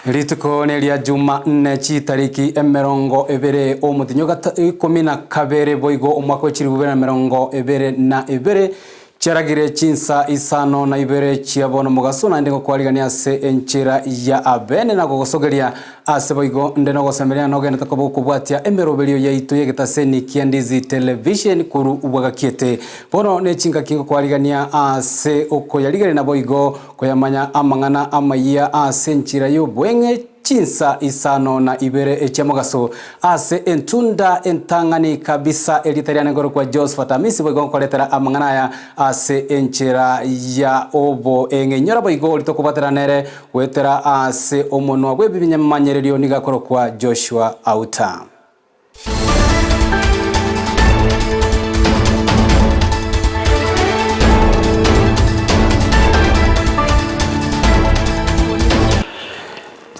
Rituko nelia Jumanne tariki emerongo ebere omutinyo komina kabere boigo omwaka w'ekiri bubere merongo ebere na ebere charagire Chinsa Isano na Ibere chiabona mugaso na ndingo kwaligania se enchera ya abene na gogosogeria ase boigo ndeno gosemeria no genda takobo kubwatia emerobelio ya itu yegetaseni Ndizi television kuru ubwagakiete bono ne chinga kingo kwaligania ase okoyaligere na boigo koyamanya amangana Amayia ase enchera yo bwenge Chinsa Isano na Ibere echemogaso ase entunda entangani kabisa elitariana ngoro kwa Josphat Hamisi boigo koletera amangana ya ase enchera ya obo engenyora boigo litokubatera nere wetera ase omonwa bwebibinya manyererio nigakoro kwa Joshua Auta.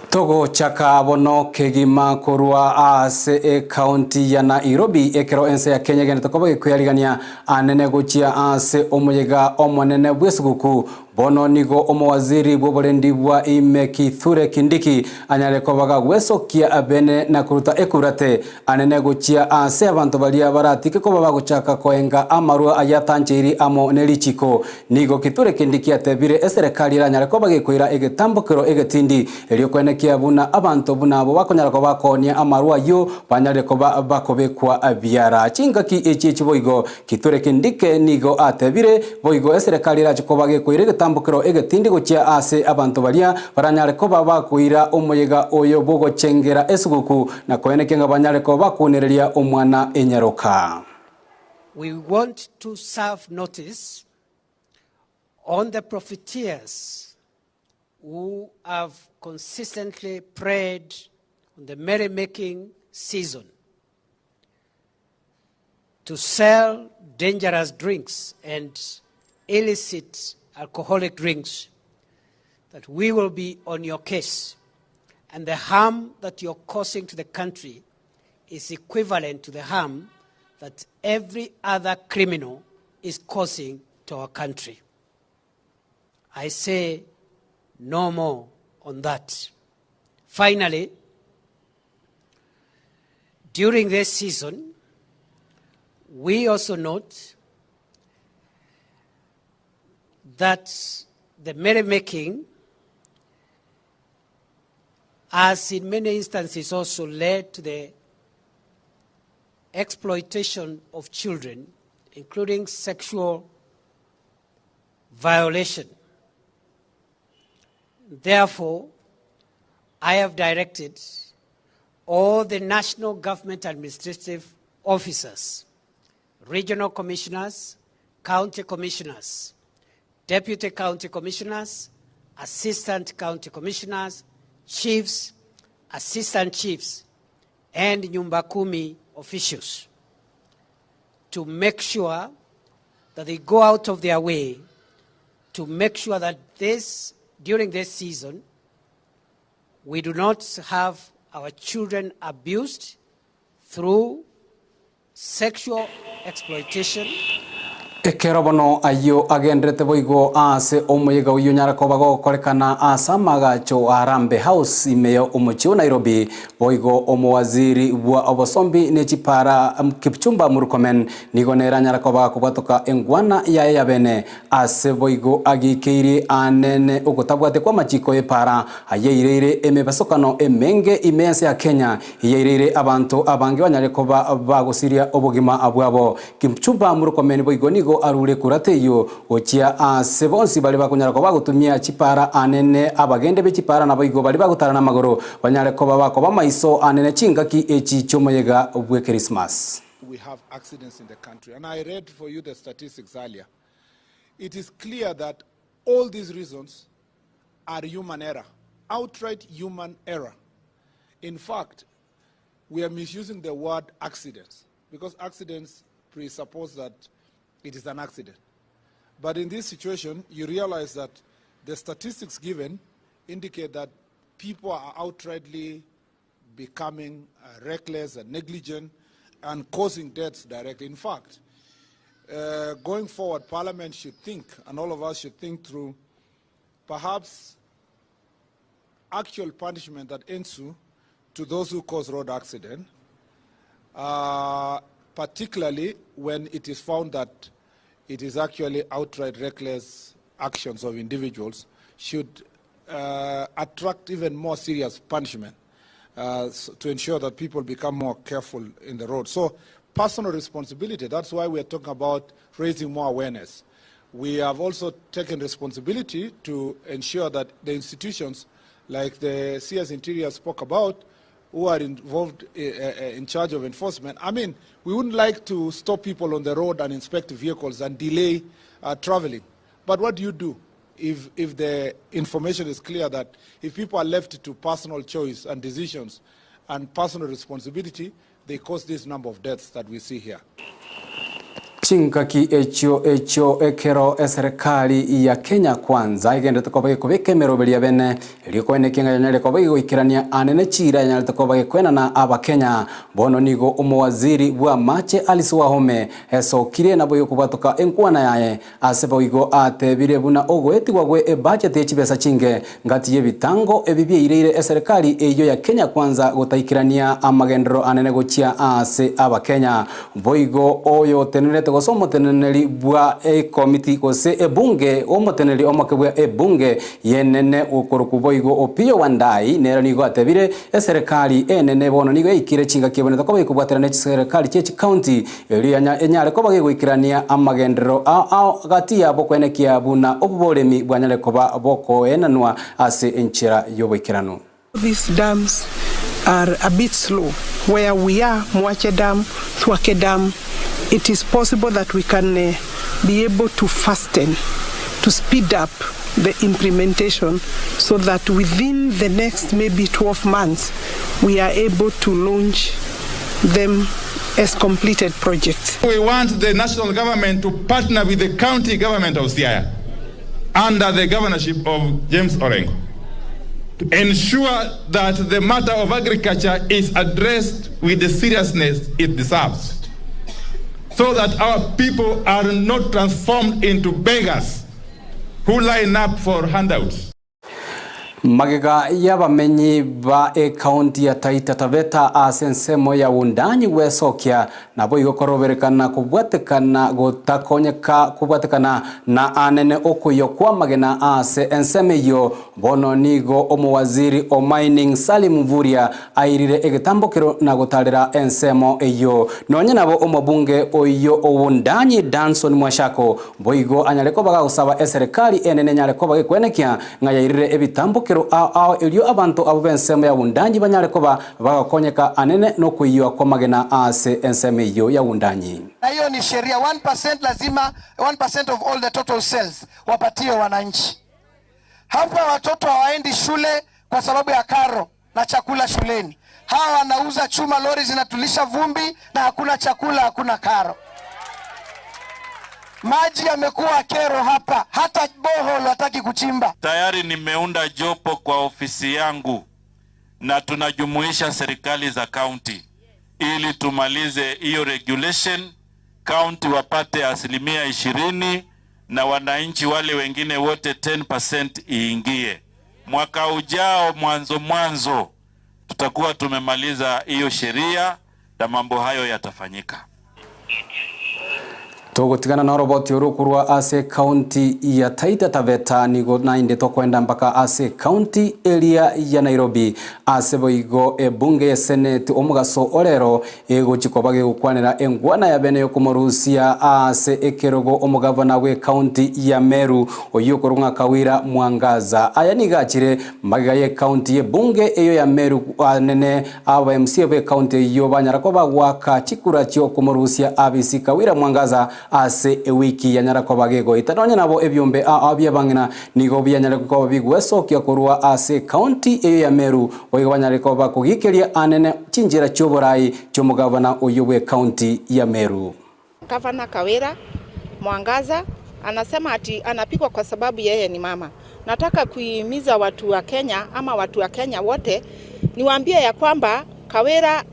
Togo chaka bono kegima korua ase county ya Nairobi ekero ense ya Kenya gene tokobo kuyarigania anene gochia ase omoyega omonene bwesuguku bono nigo omowaziri bwoborendi bwa Kithure Kindiki anyale kobaga gwesokia abene na kuruta ekurate anene gochia ase abantu balia baratike ko baba gochaka koenga amarua ayatanchiri amo nelichiko nigo Kithure Kindiki atebire eserekali anyale kobaga koira egetambokero egetindi elio kwenekia buna abantu bunabo bakonyala ko bakonia amarua yo banyale ko bakobekwa abiara chingaki echi boigo Kithure Kindiki nigo atebire boigo eserekali rakobaga koira tambukiro egetindi gochia ase abantu balia baranyale ko baba kuira omoyega oyo bogo chengera esuguku na koenekenga banyale ko bakunereria omwana enyaroka. We want to serve notice on the profiteers who have consistently preyed on the merrymaking season to sell dangerous drinks and illicit alcoholic drinks, that we will be on your case, and the harm that you're causing to the country is equivalent to the harm that every other criminal is causing to our country. I say no more on that. Finally, during this season, we also note that the merrymaking has in many instances also led to the exploitation of children, including sexual violation. Therefore, I have directed all the national government administrative officers, regional commissioners, county commissioners, deputy county commissioners, assistant county commissioners, chiefs, assistant chiefs, and Nyumba Kumi officials to make sure that they go out of their way to make sure that during this season, we do not have our children abused through sexual exploitation. Ekerobono ayo agendrete boigo ase omoyega uyo nyara kobago kolekana asa magacho Arambe House imeyo omochio Nairobi boigo omowaziri bwa obosombi nechipara Kipchumba Murkomen nigonera nyara kobaga kubatoka engwana ya yabene ase boigo agikeiri anene ogotabwate kwa machiko epara ayeirere emebasokano emenge imense ya Kenya yeirere abantu abange banyare koba bagosiria obogima abwabo Kipchumba Murkomen boigo nigo arure kurateyo ochia ase bonsi bali bakonyara ko bagutumia chipara anene abagende be chipara na boigo bali bagutara na magoro banyare ko babako bamaiso anene chingaki echi chomoyega obwe Christmas. We have accidents in the country, and I read for you the statistics earlier. It is clear that all these reasons are human error, outright human error. In fact, we are misusing the word accidents because accidents presuppose that it is an accident. But in this situation, you realize that the statistics given indicate that people are outrightly becoming reckless and negligent and causing deaths directly. In fact, going forward, Parliament should think, and all of us should think through, perhaps actual punishment that ensue to those who cause road accident, particularly when it is found that it is actually outright reckless actions of individuals, should attract even more serious punishment to ensure that people become more careful in the road. So personal responsibility, that's why we are talking about raising more awareness. We have also taken responsibility to ensure that the institutions like the CS Interior spoke about, who are involved in charge of enforcement. I mean, we wouldn't like to stop people on the road and inspect vehicles and delay traveling. But what do you do if the information is clear that if people are left to personal choice and decisions and personal responsibility, they cause this number of deaths that we see here? Chinkaki echo ekero serikali ya Kenya Kwanza igendete koba kubika meroberia bene liko ene kinga nyale koba ikirania anene chira nyale koba kwena na abakenya bono nigo umwaziri bwa mache aliswa home eso kire na boyo kubatoka enkwana yae asebo igo atebire buna ogweti gwagwe budget yechibesa chinge ngati yebitango ebibye ireire serikali eyo ya Kenya Kwanza gutaikirania amagendero anene gochia ase abakenya boigo oyo tenere gosomo teneneli bwa committee kose ebunge omoteneli omakebwa ebunge yenene ukorokuboigo opio wandai nero nigo atebire serikali enene bono nigo ikire chinga kiboneta ko ikubwaterana serikali chechi county elianya enyale ko bagikirania amagendero gati yabo kwenekia buna obubolemi bwanyale koba boko enanwa ase enchera yobikirano. These dams are a bit slow. Where we are, Mwache Dam, Thwake Dam, it is possible that we can be able to fasten, to speed up the implementation so that within the next maybe 12 months, we are able to launch them as completed projects. We want the national government to partner with the county government of Siaya under the governorship of James Orengo, to ensure that the matter of agriculture is addressed with the seriousness it deserves, so that our people are not transformed into beggars who line up for handouts. Magega y'abamenyi ba county ya Taita Taveta asensemo ya undanyi wesokia nabo igokoroberekana kubwatekana gotakonyeka kubwatekana na anene okuyo kwa magena ase enseme yo bono nigo omwaziri o mining Salim Mvuria airire egetambokero na gotalera ensemo eyo nonye nabo omobunge oyo owundanyi Danson Mwashako boigo anyaleko baga usaba serikali enene nyaleko bagekwenekia ngayairire ebitambokero elio abantu abo bensemo ya undanyi banyale koba bagakonyeka anene no kuyiwa kwa magena ase enseme yo ya undanyi. Na hiyo ni sheria 1% lazima 1% of all the total sales wapatie wananchi. Hapa watoto hawaendi shule kwa sababu ya karo na chakula shuleni. Hawa wanauza chuma, lori zinatulisha vumbi na hakuna chakula, hakuna karo. Maji yamekuwa kero hapa, hata boholo hataki kuchimba. Tayari nimeunda jopo kwa ofisi yangu na tunajumuisha serikali za county ili tumalize hiyo regulation, county wapate 20% na wananchi wale wengine wote 10% iingie. Mwaka ujao mwanzo tutakuwa tumemaliza hiyo sheria na mambo hayo yatafanyika. Togotigana na roboti urukurwa ase county ya Taita Taveta nigo nainde tokwenda mpaka ase county area ya Nairobi ase boigo ebunge ya senate omugaso orero ego chikobage gukwanira engwana ya bene yokumorusia ase ekerogo omugavana we county ya Meru oyokorunga Kawira Mwangaza aya nigachire magiga ye county ye bunge eyo ya Meru anene aba MC be county yo banyara koba waka chikura chyo kumorusia abisi Kawira Mwangaza ase wiki ya nyarako bagego itanonya nabo ebyombe abya bangina nigo bya nyarako bigweso kya kurwa ase county eyo ya Meru oyo banyarako bakugikeria anene chinjira cyoborai cyomugavana oyobwe county ya Meru. Gavana Kawira Mwangaza anasema ati anapigwa kwa sababu yeye ni mama. Nataka kuhimiza watu wa Kenya ama watu wa Kenya wote niwaambie ya kwamba Kawira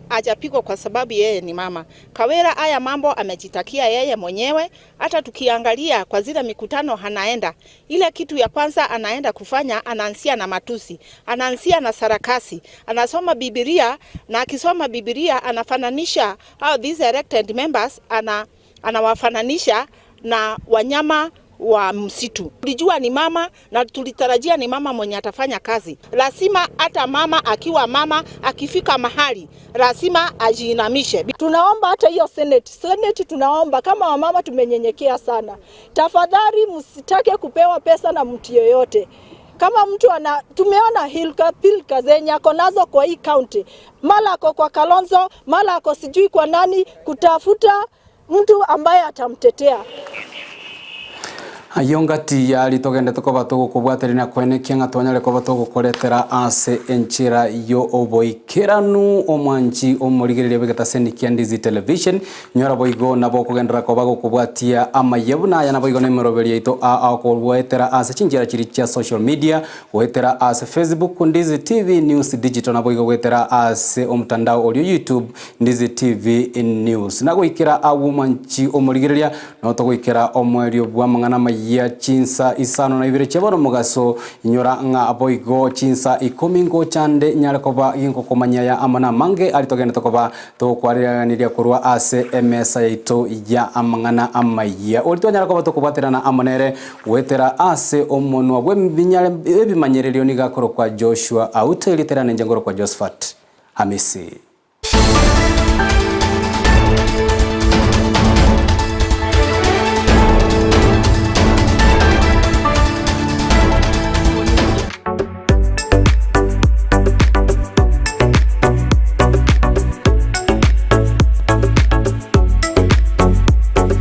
hajapigwa kwa sababu yeye ni mama. Kawira haya mambo amejitakia yeye mwenyewe. Hata tukiangalia kwa zile mikutano anaenda, ile kitu ya kwanza anaenda kufanya, anaanzia na matusi, anaanzia na sarakasi, anasoma Biblia, na akisoma Biblia anafananisha these elected members, anawafananisha na wanyama wa msitu. Tulijua ni mama na tulitarajia ni mama mwenye atafanya kazi. Lazima hata mama akiwa mama akifika mahali lazima ajiinamishe. Tunaomba hata hiyo Senate tunaomba kama wamama tumenyenyekea sana. Tafadhali msitake kupewa pesa na mtu yoyote. Kama mtu tumeona pilka zenye ako nazo kwa hii county. Mala ako kwa Kalonzo, mala ako sijui kwa nani, kutafuta mtu ambaye atamtetea. Ayongati yali togende tukoba kubwaterina kwenekia ngatonyale koba tugukoretera ase enchira yo oboikeranu omwanchi omurigirire begeta sendikia Ndizi television nyora boigo nabo kugendera koba kubwatia Amayia ya nabo igo nemeroberi ito akobwetera ase chinjira chiricha social media wetera ase Facebook Ndizi TV News Digital nabo igo wetera ase omtandao olio YouTube Ndizi TV News nagoikira awumanchi omurigirire no togoikira omwerio bwa mangana ya Chinsa Isano na Ibere chebono mugaso inyora nga aboigo Chinsa 10 ngo chande nyale koba ingo komanya ya amana mange alitogenda tokoba to kwariganiria kurwa ase emesa yaito ya amangana Amayia olito nyale koba to kubaterana amonere wetera ase omono wa binyale ebimanyerelio ni gakoro kwa Joshua auteliterana njengoro kwa Josphat Hamisi.